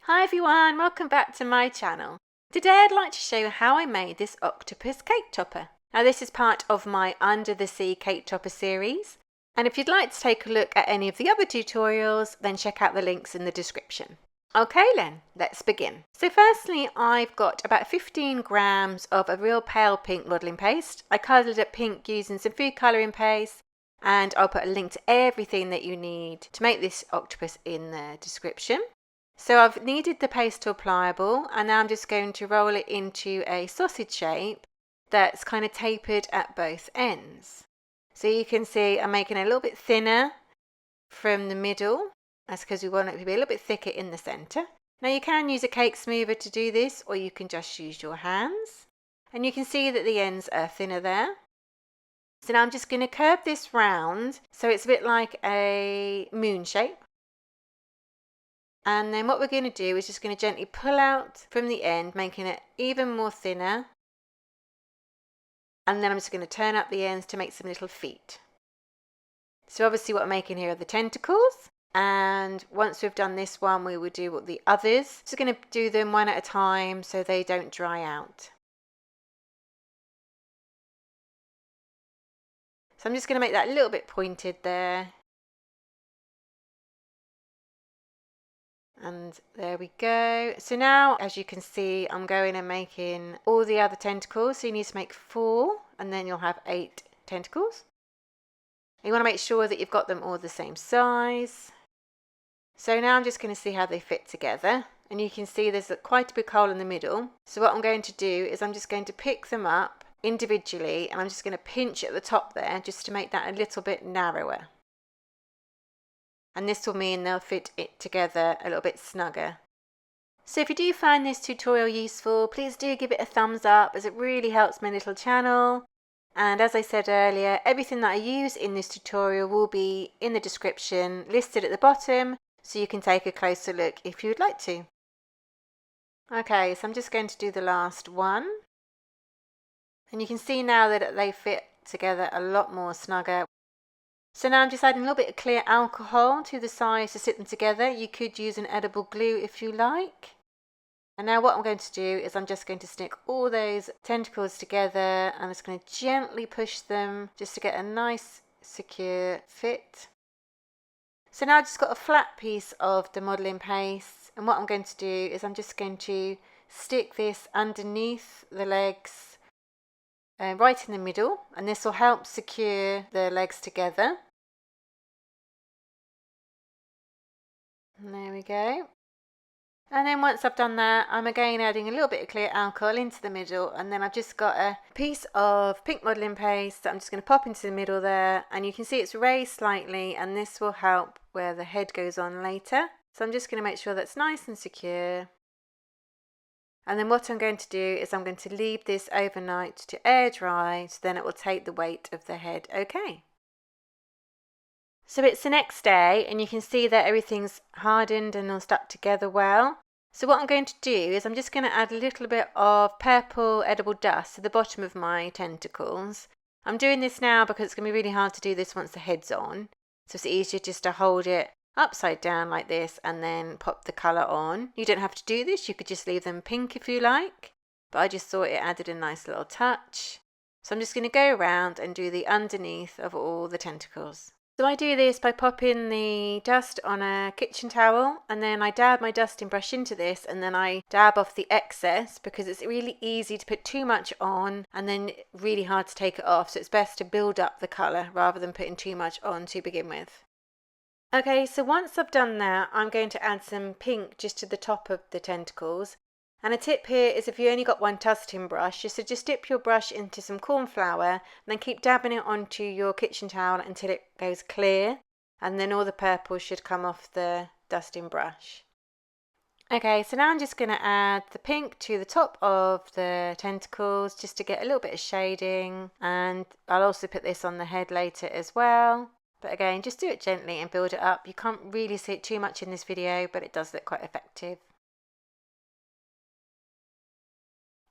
Hi everyone, welcome back to my channel. Today I'd like to show you how I made this octopus cake topper. Now this is part of my Under the Sea cake topper series, and if you'd like to take a look at any of the other tutorials, then check out the links in the description. Okay then, let's begin. So firstly, I've got about 15 grams of a real pale pink modelling paste. I coloured it pink using some food colouring paste, and I'll put a link to everything that you need to make this octopus in the description. So I've kneaded the paste till pliable, and now I'm just going to roll it into a sausage shape that's kind of tapered at both ends. So you can see I'm making it a little bit thinner from the middle. That's because we want it to be a little bit thicker in the centre. Now you can use a cake smoother to do this, or you can just use your hands. And you can see that the ends are thinner there. So now I'm just going to curve this round so it's a bit like a moon shape. And then what we're going to do is just going to gently pull out from the end, making it even more thinner. And then I'm just going to turn up the ends to make some little feet. So obviously what I'm making here are the tentacles. And once we've done this one, we will do the others. Just going to do them one at a time so they don't dry out. So I'm just going to make that a little bit pointed there. And there we go. So now, as you can see, I'm going and making all the other tentacles. So you need to make 4, and then you'll have 8 tentacles. You want to make sure that you've got them all the same size. So now I'm just going to see how they fit together. And you can see there's quite a big hole in the middle. So what I'm going to do is I'm just going to pick them up individually, and I'm just going to pinch at the top there just to make that a little bit narrower. And this will mean they'll fit it together a little bit snugger. So if you do find this tutorial useful, please do give it a thumbs up, as it really helps my little channel. And as I said earlier, everything that I use in this tutorial will be in the description, listed at the bottom, so you can take a closer look if you would like to. Okay, so I'm just going to do the last one. And you can see now that they fit together a lot more snugger. So now I'm just adding a little bit of clear alcohol to the sides to sit them together. You could use an edible glue if you like. And now what I'm going to do is I'm just going to stick all those tentacles together. I'm just going to gently push them just to get a nice secure fit. So now I've just got a flat piece of the modelling paste, and what I'm going to do is I'm just going to stick this underneath the legs right in the middle, and this will help secure the legs together. And there we go. And then once I've done that, I'm again adding a little bit of clear alcohol into the middle, and then I've just got a piece of pink modelling paste that I'm just going to pop into the middle there, and you can see it's raised slightly, and this will help where the head goes on later. So I'm just going to make sure that's nice and secure. And then what I'm going to do is I'm going to leave this overnight to air dry, so then it will take the weight of the head. Okay. So it's the next day, and you can see that everything's hardened and all stuck together well. So what I'm going to do is I'm just going to add a little bit of purple edible dust to the bottom of my tentacles. I'm doing this now because it's going to be really hard to do this once the head's on. So it's easier just to hold it upside down like this and then pop the colour on. You don't have to do this, you could just leave them pink if you like. But I just thought it added a nice little touch. So I'm just going to go around and do the underneath of all the tentacles. So I do this by popping the dust on a kitchen towel, and then I dab my dusting brush into this, and then I dab off the excess because it's really easy to put too much on and then really hard to take it off. So it's best to build up the colour rather than putting too much on to begin with. Okay, so once I've done that, I'm going to add some pink just to the top of the tentacles. And a tip here is if you only got one dusting brush, just dip your brush into some corn flour and then keep dabbing it onto your kitchen towel until it goes clear, and then all the purple should come off the dusting brush. Okay, so now I'm just going to add the pink to the top of the tentacles just to get a little bit of shading, and I'll also put this on the head later as well. But again, just do it gently and build it up. You can't really see it too much in this video, but it does look quite effective.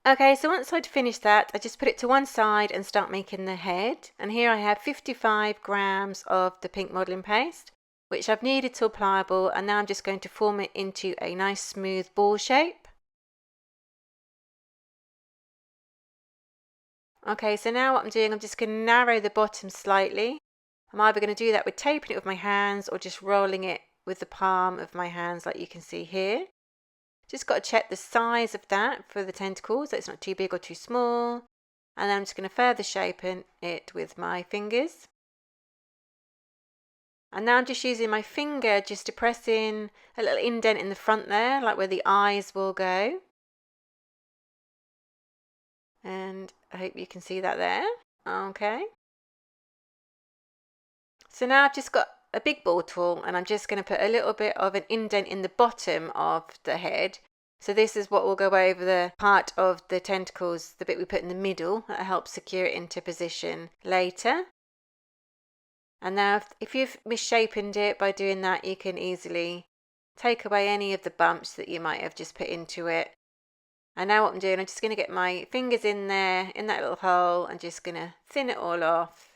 Okay, so once I'd finished that, I just put it to one side and start making the head. And here I have 55 grams of the pink modelling paste, which I've kneaded till pliable, and now I'm just going to form it into a nice smooth ball shape. Okay, so now what I'm doing, I'm just going to narrow the bottom slightly. I'm either going to do that with taping it with my hands or just rolling it with the palm of my hands like you can see here. Just got to check the size of that for the tentacles, so it's not too big or too small. And then I'm just going to further shape it with my fingers. And now I'm just using my finger just to press in a little indent in the front there, like where the eyes will go. And I hope you can see that there. Okay. So now I've just got a big ball tool and I'm just going to put a little bit of an indent in the bottom of the head. So this is what will go over the part of the tentacles, the bit we put in the middle, that helps secure it into position later. And now if you've misshapen it by doing that, you can easily take away any of the bumps that you might have just put into it. And now what I'm doing, I'm just going to get my fingers in there, in that little hole, and just going to thin it all off.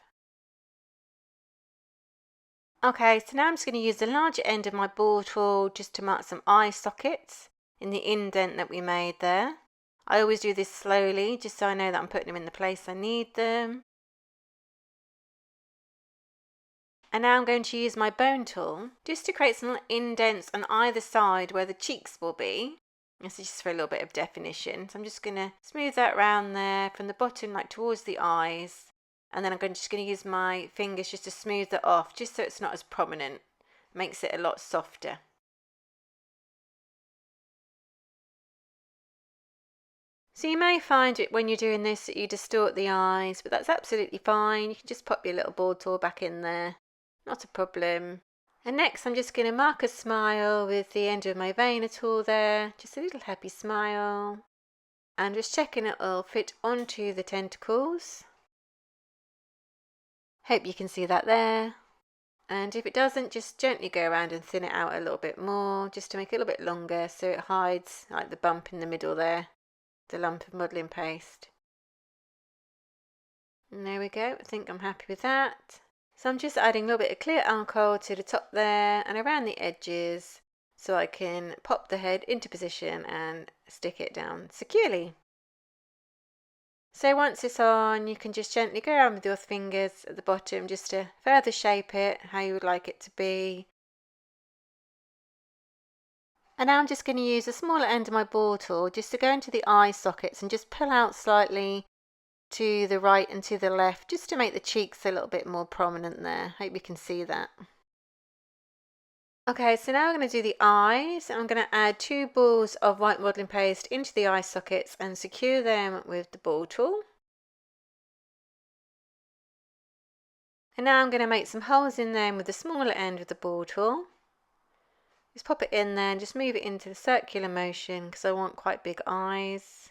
Okay, so now I'm just going to use the larger end of my ball tool just to mark some eye sockets in the indent that we made there. I always do this slowly, just so I know that I'm putting them in the place I need them. And now I'm going to use my bone tool just to create some little indents on either side where the cheeks will be. This is just for a little bit of definition. So I'm just going to smooth that around there from the bottom, like towards the eyes. And then I'm just going to use my fingers just to smooth it off, just so it's not as prominent. Makes it a lot softer. So you may find it when you're doing this that you distort the eyes, but that's absolutely fine. You can just pop your little ball tool back in there. Not a problem. And next I'm just going to mark a smile with the end of my veiner tool there. Just a little happy smile. And just checking it will fit onto the tentacles. Hope you can see that there. And if it doesn't, just gently go around and thin it out a little bit more, just to make it a little bit longer so it hides like the bump in the middle there, the lump of modelling paste. And there we go, I think I'm happy with that. So I'm just adding a little bit of clear alcohol to the top there and around the edges so I can pop the head into position and stick it down securely. So once it's on, you can just gently go around with your fingers at the bottom just to further shape it how you would like it to be. And now I'm just going to use the smaller end of my ball tool just to go into the eye sockets and just pull out slightly to the right and to the left just to make the cheeks a little bit more prominent there. Hope you can see that. Okay, so now I'm going to do the eyes. I'm going to add 2 balls of white modelling paste into the eye sockets and secure them with the ball tool. And now I'm going to make some holes in them with the smaller end of the ball tool. Just pop it in there and just move it into the circular motion because I want quite big eyes.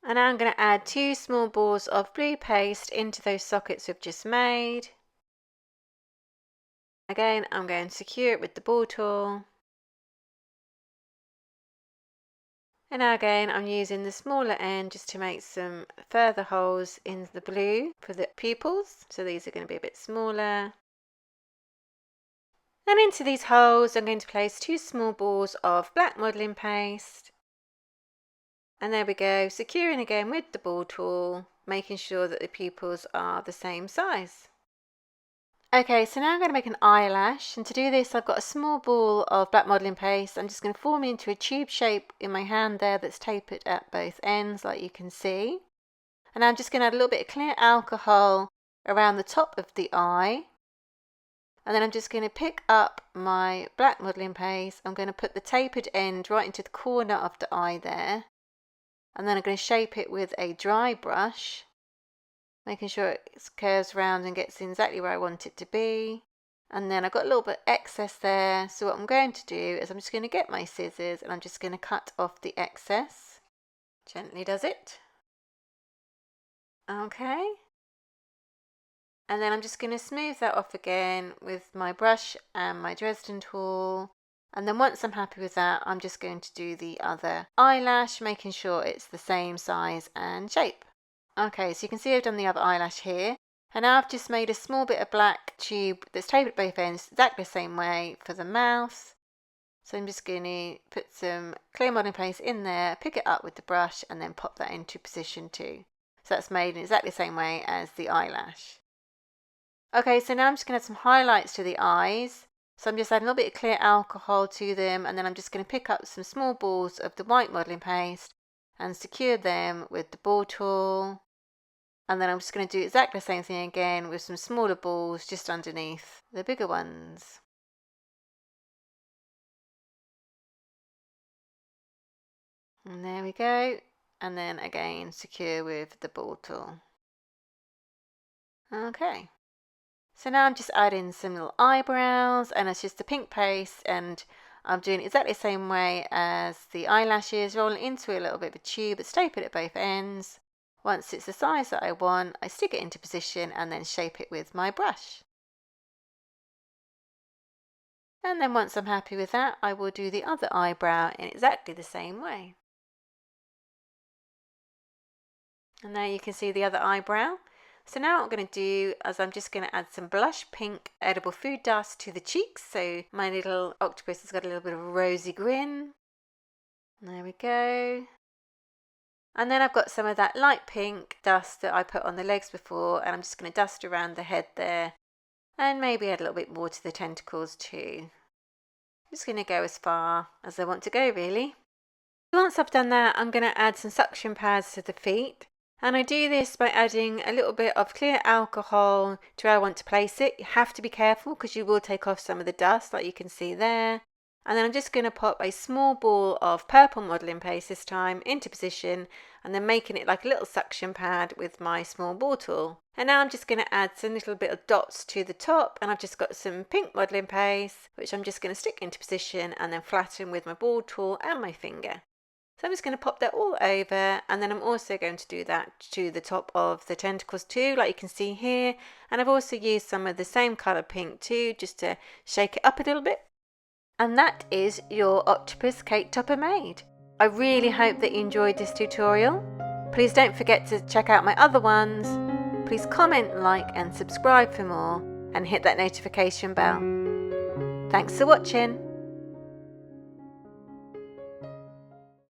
And now I'm going to add 2 small balls of blue paste into those sockets we've just made. Again, I'm going to secure it with the ball tool. And now again, I'm using the smaller end just to make some further holes in the blue for the pupils. So these are going to be a bit smaller. And into these holes, I'm going to place 2 small balls of black modelling paste. And there we go, securing again with the ball tool, making sure that the pupils are the same size. Okay, so now I'm going to make an eyelash, and to do this I've got a small ball of black modelling paste. I'm just going to form it into a tube shape in my hand there that's tapered at both ends like you can see. And I'm just going to add a little bit of clear alcohol around the top of the eye. And then I'm just going to pick up my black modelling paste. I'm going to put the tapered end right into the corner of the eye there. And then I'm going to shape it with a dry brush, making sure it curves round and gets exactly where I want it to be. And then I've got a little bit excess there, so what I'm going to do is I'm just going to get my scissors and I'm just going to cut off the excess. Gently does it. Okay. And then I'm just going to smooth that off again with my brush and my Dresden tool. And then once I'm happy with that, I'm just going to do the other eyelash, making sure it's the same size and shape. Okay, so you can see I've done the other eyelash here. And now I've just made a small bit of black tube that's taped at both ends exactly the same way for the mouth. So I'm just going to put some clear modelling paste in there, pick it up with the brush and then pop that into position too. So that's made in exactly the same way as the eyelash. Okay, so now I'm just going to add some highlights to the eyes. So I'm just adding a little bit of clear alcohol to them, and then I'm just going to pick up some small balls of the white modelling paste and secure them with the ball tool. And then I'm just going to do exactly the same thing again with some smaller balls just underneath the bigger ones. And there we go. And then again, secure with the ball tool. Okay. So now I'm just adding some little eyebrows, and it's just a pink paste, and I'm doing it exactly the same way as the eyelashes, rolling into a little bit of a tube but staple it at both ends. Once it's the size that I want, I stick it into position and then shape it with my brush. And then once I'm happy with that, I will do the other eyebrow in exactly the same way. And there you can see the other eyebrow. So now what I'm going to do is I'm just going to add some blush pink edible food dust to the cheeks. So my little octopus has got a little bit of a rosy grin. There we go. And then I've got some of that light pink dust that I put on the legs before, and I'm just going to dust around the head there. And maybe add a little bit more to the tentacles too. I'm just going to go as far as I want to go really. Once I've done that, I'm going to add some suction pads to the feet. And I do this by adding a little bit of clear alcohol to where I want to place it. You have to be careful because you will take off some of the dust like you can see there. And then I'm just going to pop a small ball of purple modelling paste this time into position, and then making it like a little suction pad with my small ball tool. And now I'm just going to add some little bit of dots to the top, and I've just got some pink modelling paste which I'm just going to stick into position and then flatten with my ball tool and my finger. So I'm just going to pop that all over, and then I'm also going to do that to the top of the tentacles too, like you can see here. And I've also used some of the same colour pink too, just to shake it up a little bit. And that is your octopus cake topper made. I really hope that you enjoyed this tutorial. Please don't forget to check out my other ones. Please comment, like and subscribe for more, and hit that notification bell. Thanks for watching.